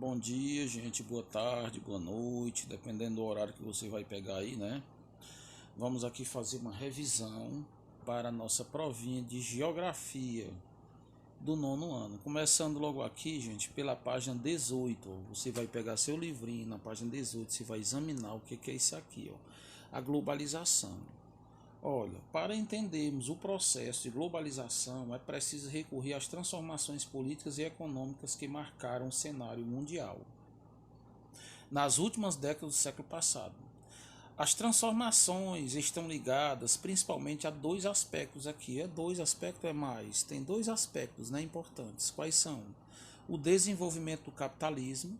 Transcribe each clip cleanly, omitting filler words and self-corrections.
Bom dia, gente. Boa tarde, boa noite, dependendo do horário que você vai pegar aí, né? Vamos aqui fazer uma revisão para a nossa provinha de geografia do nono ano. Começando logo aqui, gente, pela página 18. Ó. Você vai pegar seu livrinho na página 18, você vai examinar o que é isso aqui, ó. A globalização. Olha, para entendermos o processo de globalização, é preciso recorrer às transformações políticas e econômicas que marcaram o cenário mundial nas últimas décadas do século passado. As transformações estão ligadas principalmente a dois aspectos aqui. Dois aspectos é mais. Tem dois aspectos, né, importantes. Quais são? O desenvolvimento do capitalismo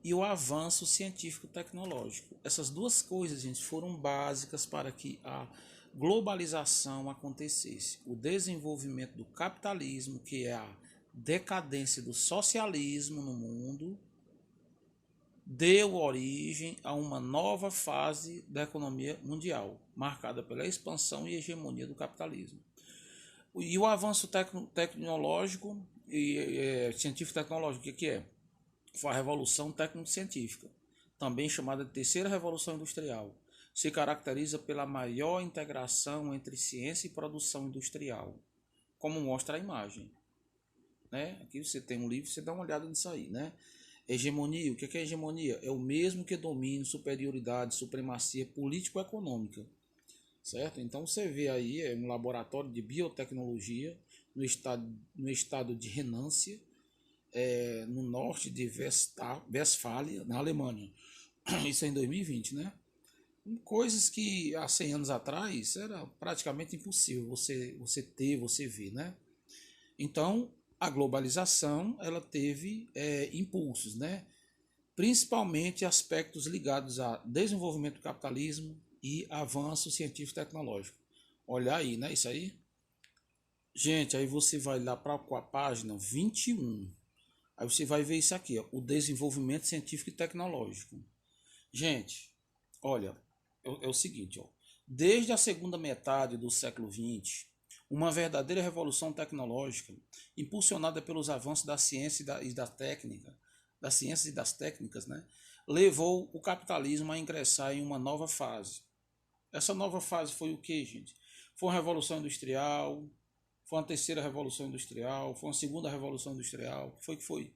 e o avanço científico-tecnológico. Essas duas coisas, gente, foram básicas para que a globalização acontecesse. O desenvolvimento do capitalismo, que é a decadência do socialismo no mundo, deu origem a uma nova fase da economia mundial, marcada pela expansão e hegemonia do capitalismo. E o avanço tecnológico e científico-tecnológico, o que é? Foi a Revolução Técnico-Científica, também chamada de Terceira Revolução Industrial. Se caracteriza pela maior integração entre ciência e produção industrial, como mostra a imagem. Né? Aqui você tem um livro, você dá uma olhada nisso aí, né? Hegemonia, o que é hegemonia? É o mesmo que domínio, superioridade, supremacia político-econômica, certo? Então você vê aí um laboratório de biotecnologia no estado de Renância, no norte de Westfália, na Alemanha. Isso é em 2020, né? Coisas que há 100 anos atrás era praticamente impossível você ver, né? Então, a globalização ela teve impulsos, né? Principalmente aspectos ligados a desenvolvimento do capitalismo e avanço científico-tecnológico. Olha aí, né? Isso aí. Gente, aí você vai lá para a página 21. Aí você vai ver isso aqui, ó, o desenvolvimento científico e tecnológico. Gente, olha, é o seguinte, ó, desde a segunda metade do século XX, uma verdadeira revolução tecnológica, impulsionada pelos avanços da ciência e da técnica, das ciências e das técnicas, né, levou o capitalismo a ingressar em uma nova fase. Essa nova fase foi o que, gente? Foi uma revolução industrial, foi uma terceira revolução industrial, foi uma segunda revolução industrial, o que foi?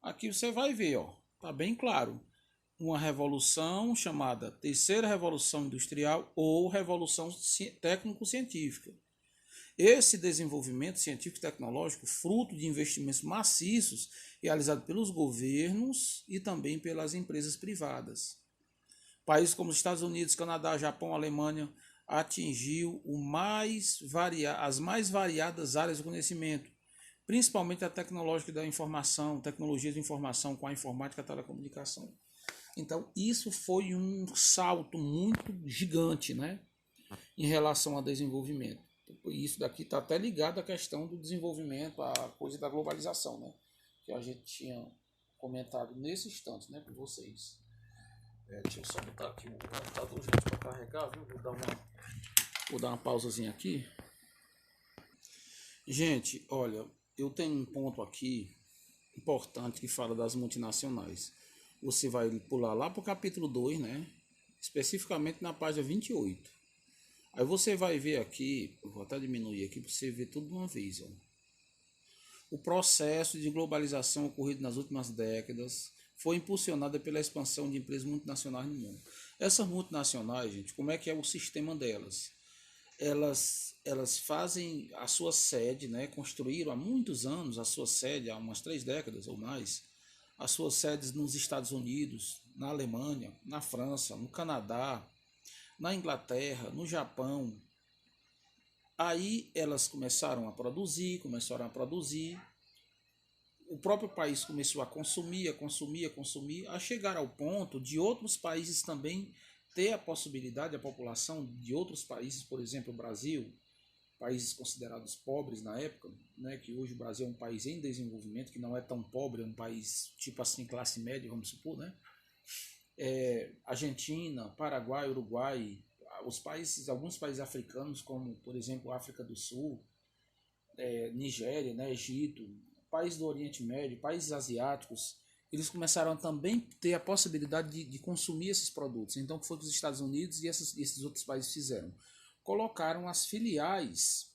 Aqui você vai ver, ó, tá bem claro. Uma revolução chamada Terceira Revolução Industrial ou Revolução Técnico-Científica. Esse desenvolvimento científico e tecnológico, fruto de investimentos maciços realizados pelos governos e também pelas empresas privadas. Países como os Estados Unidos, Canadá, Japão, Alemanha atingiu as mais variadas áreas do conhecimento, principalmente a tecnológica da informação, tecnologias de informação com a informática e a telecomunicação. Então, isso foi um salto muito gigante, né, em relação ao desenvolvimento. Isso daqui está até ligado à questão do desenvolvimento, à coisa da globalização, né, que a gente tinha comentado nesse instante, né, com vocês. Deixa eu só botar aqui o computador, gente, para carregar, viu? Vou dar uma pausazinha aqui. Gente, olha, eu tenho um ponto aqui importante que fala das multinacionais. Você vai pular lá para o capítulo 2, né? Especificamente na página 28. Aí você vai ver aqui, eu vou até diminuir aqui para você ver tudo de uma vez. Ó. O processo de globalização ocorrido nas últimas décadas foi impulsionado pela expansão de empresas multinacionais no mundo. Essas multinacionais, gente, como é que é o sistema delas? Elas fazem a sua sede, né? Construíram há muitos anos a sua sede, há umas 3 décadas ou mais, as suas sedes nos Estados Unidos, na Alemanha, na França, no Canadá, na Inglaterra, no Japão. Aí elas começaram a produzir, o próprio país começou a consumir, a chegar ao ponto de outros países também ter a possibilidade, a população de outros países, por exemplo, o Brasil, países considerados pobres na época, né, que hoje o Brasil é um país em desenvolvimento, que não é tão pobre, é um país tipo assim, classe média, vamos supor, né? Argentina, Paraguai, Uruguai, alguns países africanos, como por exemplo a África do Sul, Nigéria, né, Egito, países do Oriente Médio, países asiáticos, eles começaram a também ter a possibilidade de consumir esses produtos. Então, o que foi que os Estados Unidos e esses outros países fizeram? Colocaram as filiais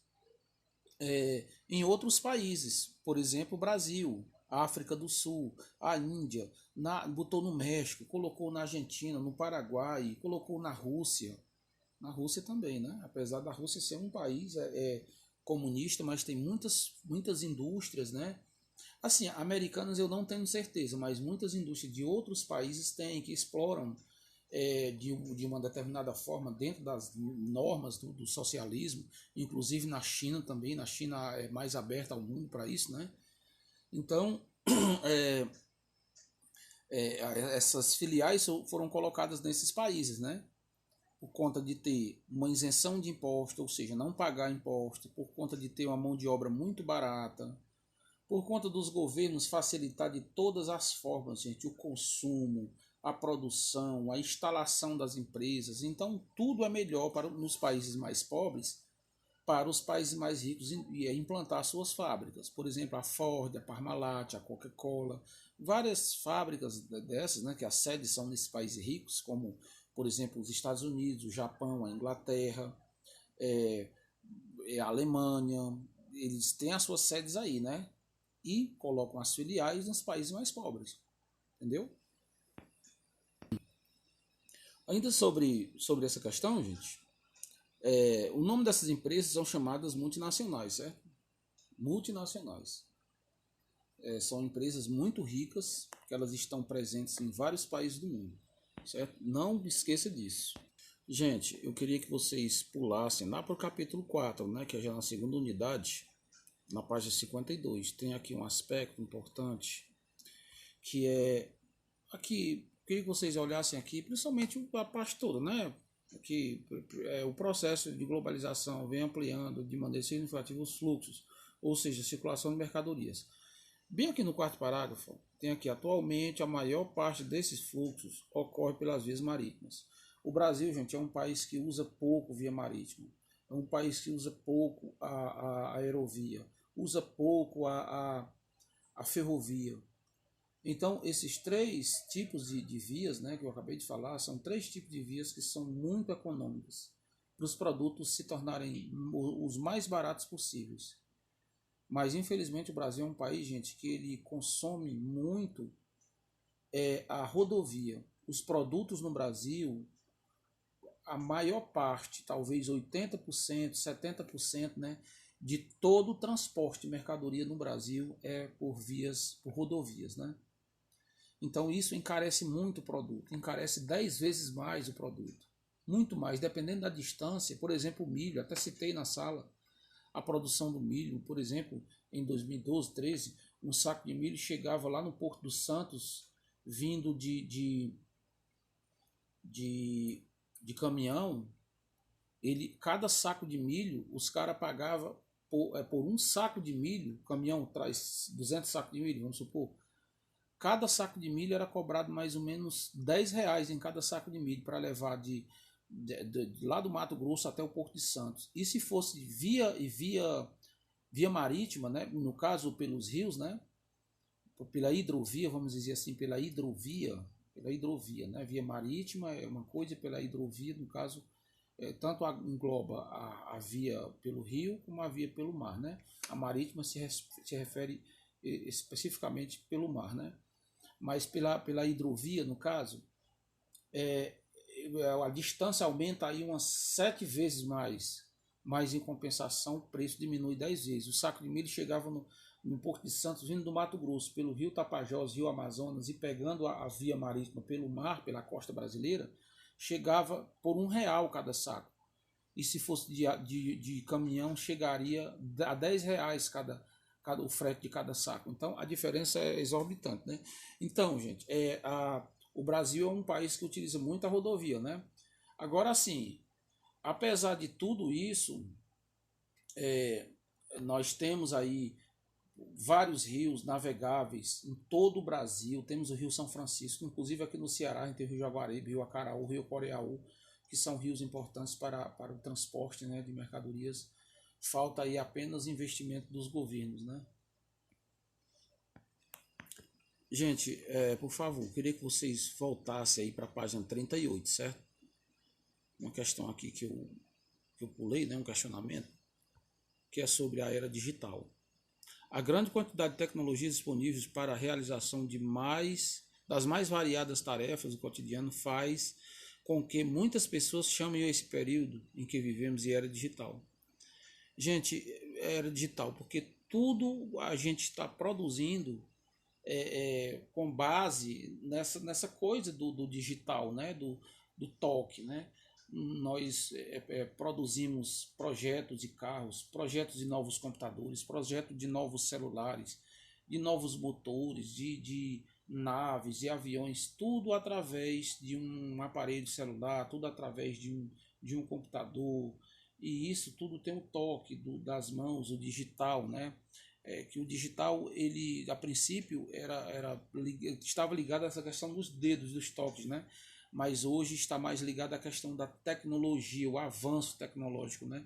em outros países, por exemplo, o Brasil, a África do Sul, a Índia, botou no México, colocou na Argentina, no Paraguai, colocou na Rússia também, né? Apesar da Rússia ser um país comunista, mas tem muitas indústrias, né? Assim, americanas eu não tenho certeza, mas muitas indústrias de outros países têm, que exploram de uma determinada forma dentro das normas do socialismo, inclusive na China também. Na China é mais aberta ao mundo para isso, né? Então, é, essas filiais foram colocadas nesses países, né? Por conta de ter uma isenção de imposto, ou seja, não pagar imposto, por conta de ter uma mão de obra muito barata, por conta dos governos facilitar de todas as formas, gente, o consumo, a produção, a instalação das empresas. Então, tudo é melhor nos países mais pobres, para os países mais ricos implantar suas fábricas. Por exemplo, a Ford, a Parmalat, a Coca-Cola, várias fábricas dessas, né, que as sedes são nesses países ricos, como, por exemplo, os Estados Unidos, o Japão, a Inglaterra, a Alemanha, eles têm as suas sedes aí, né? E colocam as filiais nos países mais pobres, entendeu? Ainda sobre essa questão, gente, o nome dessas empresas são chamadas multinacionais, certo? Multinacionais. São empresas muito ricas, que elas estão presentes em vários países do mundo, certo? Não esqueça disso. Gente, eu queria que vocês pulassem lá para o capítulo 4, né, que é já na segunda unidade, na página 52. Tem aqui um aspecto importante, que é aqui, queria que vocês olhassem aqui, principalmente a parte toda, né? Que o processo de globalização vem ampliando de maneira significativa os fluxos, ou seja, a circulação de mercadorias. Bem aqui no quarto parágrafo, tem aqui: atualmente a maior parte desses fluxos ocorre pelas vias marítimas. O Brasil, gente, é um país que usa pouco via marítima, é um país que usa pouco a aerovia, usa pouco a ferrovia. Então, esses três tipos de vias, né, que eu acabei de falar, são três tipos de vias que são muito econômicas para os produtos se tornarem os mais baratos possíveis. Mas, infelizmente, o Brasil é um país, gente, que ele consome muito a rodovia. Os produtos no Brasil, a maior parte, talvez 80%, 70%, né, de todo o transporte de mercadoria no Brasil é por rodovias, né? Então isso encarece muito o produto, encarece 10 vezes mais o produto, muito mais, dependendo da distância. Por exemplo, o milho, até citei na sala a produção do milho. Por exemplo, em 2012, 13, um saco de milho chegava lá no Porto dos Santos, vindo de caminhão. Cada saco de milho, os caras pagavam por um saco de milho. O caminhão traz 200 sacos de milho, vamos supor. Cada saco de milho era cobrado mais ou menos R$ 10 em cada saco de milho para levar de lá do Mato Grosso até o Porto de Santos. E se fosse via marítima, né, no caso pelos rios, né, pela hidrovia, vamos dizer assim, pela hidrovia, né, via marítima é uma coisa, pela hidrovia, no caso, tanto engloba a via pelo rio como a via pelo mar, né? A marítima se refere especificamente pelo mar, né? Mas pela hidrovia, no caso, a distância aumenta aí umas 7 vezes mais, mas em compensação o preço diminui 10 vezes. O saco de milho chegava no Porto de Santos, vindo do Mato Grosso, pelo rio Tapajós, rio Amazonas, e pegando a via marítima pelo mar, pela costa brasileira, chegava por R$ 1 cada saco. E se fosse de caminhão, chegaria a R$ 10 o frete de cada saco. Então a diferença é exorbitante, né? Então, gente, o Brasil é um país que utiliza muito a rodovia, né? Agora, sim, apesar de tudo isso, nós temos aí vários rios navegáveis em todo o Brasil. Temos o Rio São Francisco, inclusive aqui no Ceará a gente tem o Rio Jaguaribe, Rio Acaraú, Rio Coreaú, que são rios importantes para o transporte, né, de mercadorias. Falta aí apenas investimento dos governos, né? Gente, por favor, queria que vocês voltassem aí para a página 38, certo? Uma questão aqui que eu pulei, né? Um questionamento, que é sobre a era digital. A grande quantidade de tecnologias disponíveis para a realização das mais variadas tarefas do cotidiano faz com que muitas pessoas chamem esse período em que vivemos de era digital. Gente, era digital, porque tudo a gente está produzindo com base nessa coisa do digital, né? Do toque, né? Nós produzimos projetos de carros, projetos de novos computadores, projetos de novos celulares, de novos motores, de naves e aviões, tudo através de um aparelho celular, tudo através de um computador, e isso tudo tem um toque das mãos, o digital, né? Que o digital, ele a princípio estava ligado a essa questão dos dedos, dos toques, né? Mas hoje está mais ligado à questão da tecnologia, o avanço tecnológico, né?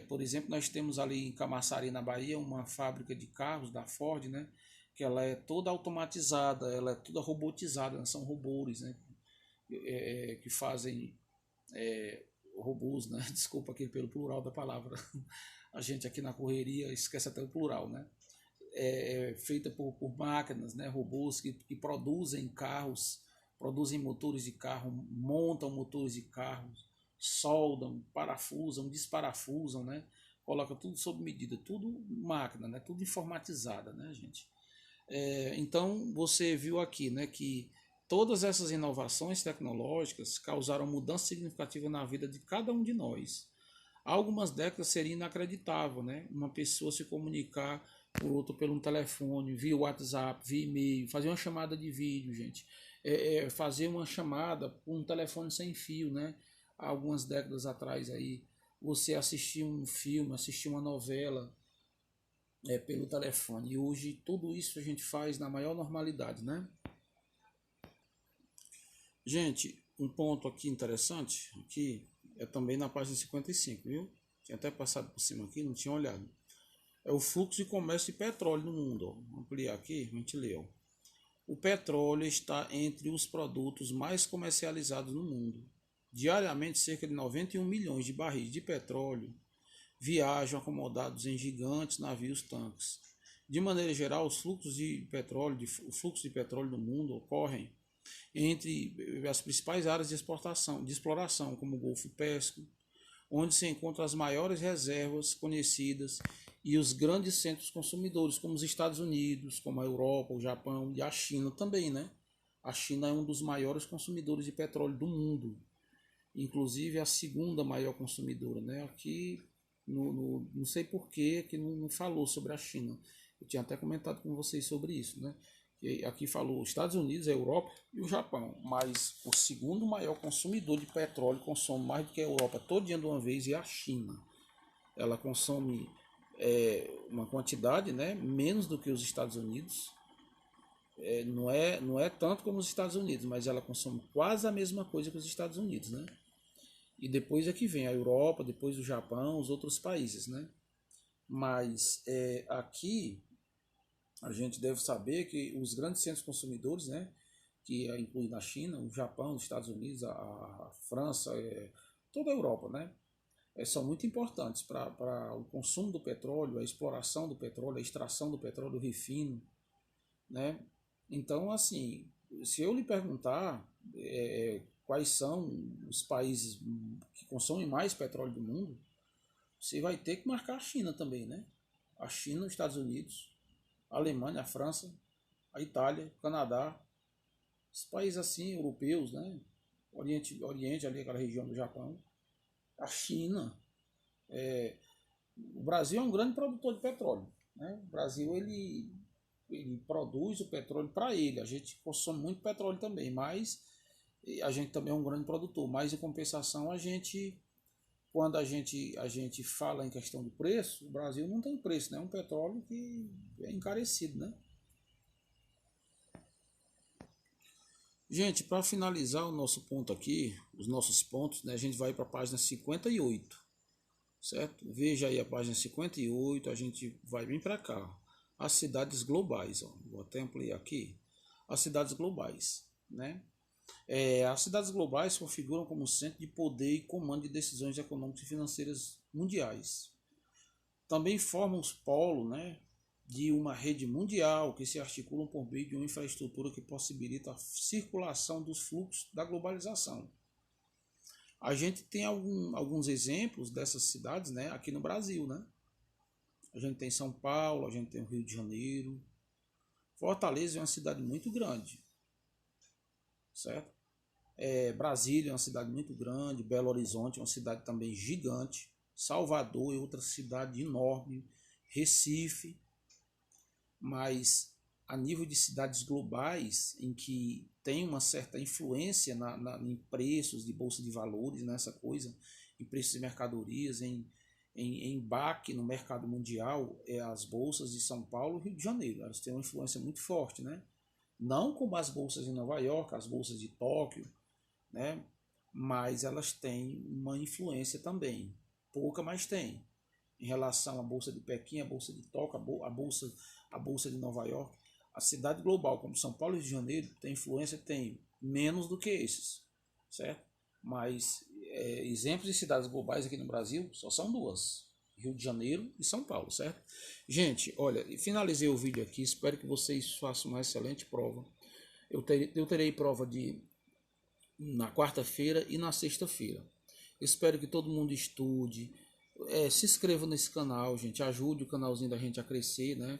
Por exemplo, nós temos ali em Camaçari, na Bahia, uma fábrica de carros da Ford, né? Que ela é toda automatizada, ela é toda robotizada, né? São robôs, né? Que fazem robôs, né? Desculpa aqui pelo plural da palavra. A gente aqui na correria esquece até o plural, né? Feita por máquinas, né? Robôs que produzem carros, produzem motores de carro, montam motores de carros, soldam, parafusam, desparafusam, né? Coloca tudo sob medida, tudo máquina, né? Tudo informatizada, né, gente? Então você viu aqui, né, que todas essas inovações tecnológicas causaram mudança significativa na vida de cada um de nós. Há algumas décadas seria inacreditável, né? Uma pessoa se comunicar por outro pelo telefone, via WhatsApp, via e-mail, fazer uma chamada de vídeo, gente. Fazer uma chamada por um telefone sem fio, né? Há algumas décadas atrás aí, você assistir um filme, assistir uma novela pelo telefone. E hoje tudo isso a gente faz na maior normalidade, né? Gente, um ponto aqui interessante, aqui é também na página 55, viu? Tinha até passado por cima aqui, não tinha olhado. É o fluxo de comércio de petróleo no mundo. Ó. Vamos ampliar aqui, a gente lê. Ó. O petróleo está entre os produtos mais comercializados no mundo. Diariamente, cerca de 91 milhões de barris de petróleo viajam acomodados em gigantes navios tanques. De maneira geral, o fluxo de petróleo no mundo ocorrem entre as principais áreas de exportação, de exploração, como o Golfo Pérsico, onde se encontram as maiores reservas conhecidas e os grandes centros consumidores, como os Estados Unidos, como a Europa, o Japão e a China também, né? A China é um dos maiores consumidores de petróleo do mundo, inclusive a segunda maior consumidora, né? Aqui, não sei por que não falou sobre a China. Eu tinha até comentado com vocês sobre isso, né? Aqui falou os Estados Unidos, a Europa e o Japão, mas o segundo maior consumidor de petróleo, consome mais do que a Europa todo dia de uma vez, é a China. Ela consome uma quantidade, né, menos do que os Estados Unidos. Não é tanto como os Estados Unidos, mas ela consome quase a mesma coisa que os Estados Unidos, né? E depois é que vem a Europa, depois o Japão, os outros países, né? Mas aqui a gente deve saber que os grandes centros consumidores, né, que inclui na China, o Japão, os Estados Unidos, a França, toda a Europa, né, são muito importantes para o consumo do petróleo, a exploração do petróleo, a extração do petróleo, o refino, né? Então, assim, se eu lhe perguntar quais são os países que consomem mais petróleo do mundo, você vai ter que marcar a China também, né? A China, os Estados Unidos, a Alemanha, a França, a Itália, o Canadá, os países assim, europeus, né? Oriente ali, aquela região do Japão, a China. O Brasil é um grande produtor de petróleo, né? O Brasil, ele produz o petróleo para ele. A gente consome muito petróleo também, mas a gente também é um grande produtor. Mas, em compensação, quando a gente fala em questão de preço, o Brasil não tem preço, né? É um petróleo que é encarecido, né? Gente, para finalizar o nosso ponto aqui, os nossos pontos, né, a gente vai para a página 58, certo? Veja aí a página 58, a gente vai bem para cá. As cidades globais, ó. Vou até ampliar aqui. as cidades globais, né? As cidades globais configuram como centro de poder e comando de decisões econômicas e financeiras mundiais. Também formam os polos, né, de uma rede mundial que se articulam por meio de uma infraestrutura que possibilita a circulação dos fluxos da globalização. A gente tem alguns exemplos dessas cidades, né, aqui no Brasil, né? A gente tem São Paulo, a gente tem o Rio de Janeiro. Fortaleza é uma cidade muito grande, certo? Brasília é uma cidade muito grande, Belo Horizonte é uma cidade também gigante, Salvador é outra cidade enorme, Recife, mas a nível de cidades globais, em que tem uma certa influência em preços de bolsa de valores, nessa coisa, em preços de mercadorias, em embarque no mercado mundial, as bolsas de São Paulo e Rio de Janeiro, elas têm uma influência muito forte, né? Não como as bolsas de Nova York, as bolsas de Tóquio, né? Mas elas têm uma influência também, pouca, mas tem, em relação à bolsa de Pequim, a bolsa de Tóquio, a bolsa de Nova York. A cidade global, como São Paulo e Rio de Janeiro, tem influência, tem menos do que esses, certo? Mas exemplos de cidades globais aqui no Brasil só são duas: Rio de Janeiro e São Paulo, certo? Gente, olha, finalizei o vídeo aqui, espero que vocês façam uma excelente prova. Eu terei prova na quarta-feira e na sexta-feira. Espero que todo mundo estude. Se inscreva nesse canal, gente. Ajude o canalzinho da gente a crescer, né?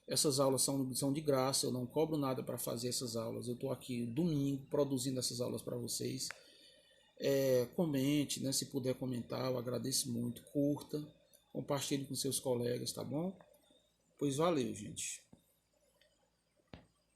Essas aulas são de graça. Eu não cobro nada para fazer essas aulas. Eu estou aqui domingo produzindo essas aulas para vocês. Comente, né? Se puder comentar, eu agradeço muito. Curta, compartilhe com seus colegas, tá bom? Pois valeu, gente.